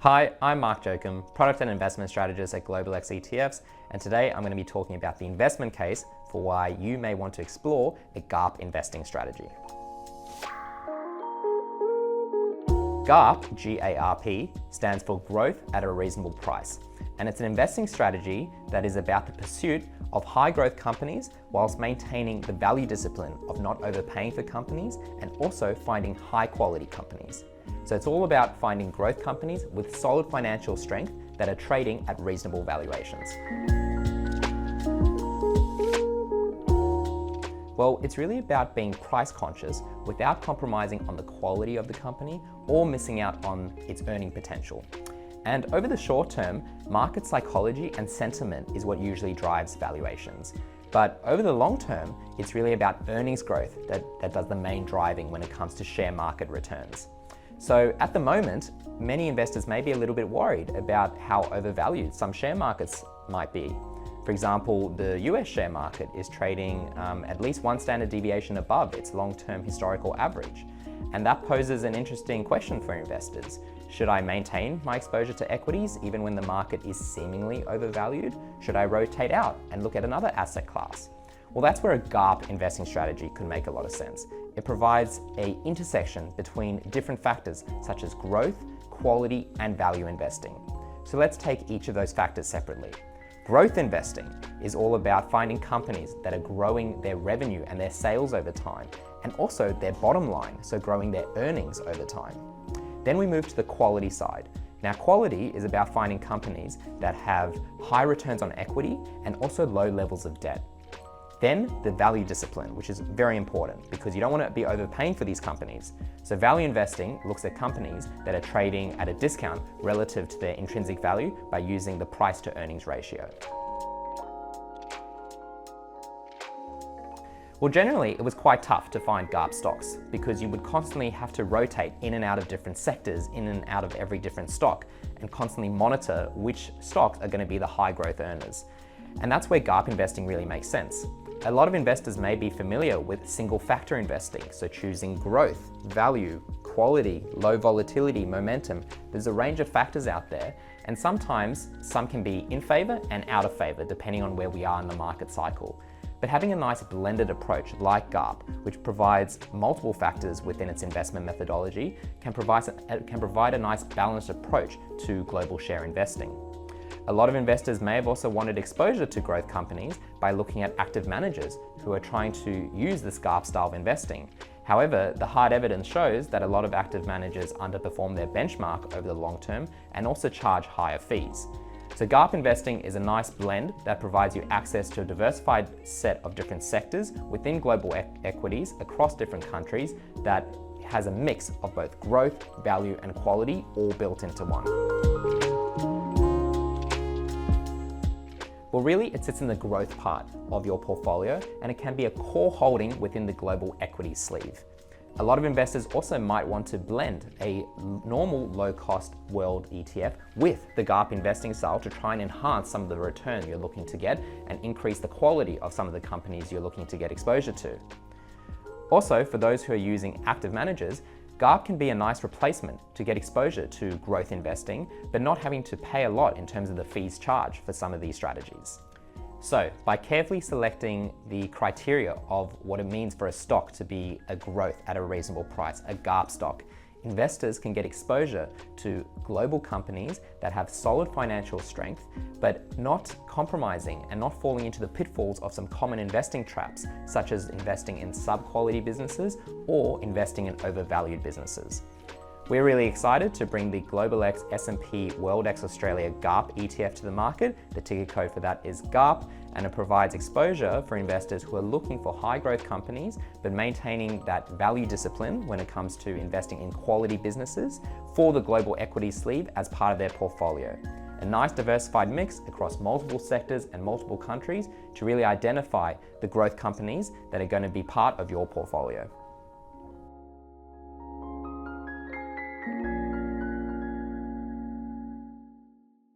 Hi, I'm Mark Jokum, Product and Investment Strategist at Global X ETFs, and today I'm going to be talking about the investment case for why you may want to explore a GARP investing strategy. GARP, G-A-R-P, stands for Growth at a Reasonable Price, and it's an investing strategy that is about the pursuit of high growth companies whilst maintaining the value discipline of not overpaying for companies and also finding high quality companies. So it's all about finding growth companies with solid financial strength that are trading at reasonable valuations. Well, it's really about being price conscious without compromising on the quality of the company or missing out on its earning potential. And over the short term, market psychology and sentiment is what usually drives valuations. But over the long term, it's really about earnings growth that does the main driving when it comes to share market returns. So at the moment, many investors may be a little bit worried about how overvalued some share markets might be. For example, the US share market is trading at least one standard deviation above its long-term historical average. And that poses an interesting question for investors. Should I maintain my exposure to equities even when the market is seemingly overvalued? Should I rotate out and look at another asset class? Well, that's where a GARP investing strategy could make a lot of sense. It provides an intersection between different factors such as growth, quality, and value investing. So let's take each of those factors separately. Growth investing is all about finding companies that are growing their revenue and their sales over time, and also their bottom line, so growing their earnings over time. Then we move to the quality side. Now, quality is about finding companies that have high returns on equity and also low levels of debt. Then the value discipline, which is very important because you don't want to be overpaying for these companies. So value investing looks at companies that are trading at a discount relative to their intrinsic value by using the price to earnings ratio. Well, generally, it was quite tough to find GARP stocks because you would constantly have to rotate in and out of different sectors, in and out of every different stock, and constantly monitor which stocks are going to be the high growth earners. And that's where GARP investing really makes sense. A lot of investors may be familiar with single factor investing, so choosing growth, value, quality, low volatility, momentum. There's a range of factors out there, and sometimes some can be in favor and out of favor depending on where we are in the market cycle. But having a nice blended approach like GARP, which provides multiple factors within its investment methodology, can provide a nice balanced approach to global share investing. A lot of investors may have also wanted exposure to growth companies by looking at active managers who are trying to use this GARP style of investing. However, the hard evidence shows that a lot of active managers underperform their benchmark over the long term and also charge higher fees. So GARP investing is a nice blend that provides you access to a diversified set of different sectors within global equities across different countries that has a mix of both growth, value, and quality all built into one. Well, really, it sits in the growth part of your portfolio, and it can be a core holding within the global equity sleeve. A lot of investors also might want to blend a normal low-cost world ETF with the GARP investing style to try and enhance some of the return you're looking to get and increase the quality of some of the companies you're looking to get exposure to. Also, for those who are using active managers, GARP can be a nice replacement to get exposure to growth investing, but not having to pay a lot in terms of the fees charged for some of these strategies. So, by carefully selecting the criteria of what it means for a stock to be a growth at a reasonable price, a GARP stock, investors can get exposure to global companies that have solid financial strength, but not compromising and not falling into the pitfalls of some common investing traps, such as investing in sub-quality businesses or investing in overvalued businesses. We're really excited to bring the Global X S&P World X Australia GARP ETF to the market. The ticker code for that is GARP, and it provides exposure for investors who are looking for high growth companies, but maintaining that value discipline when it comes to investing in quality businesses for the global equity sleeve as part of their portfolio. A nice diversified mix across multiple sectors and multiple countries to really identify the growth companies that are going to be part of your portfolio.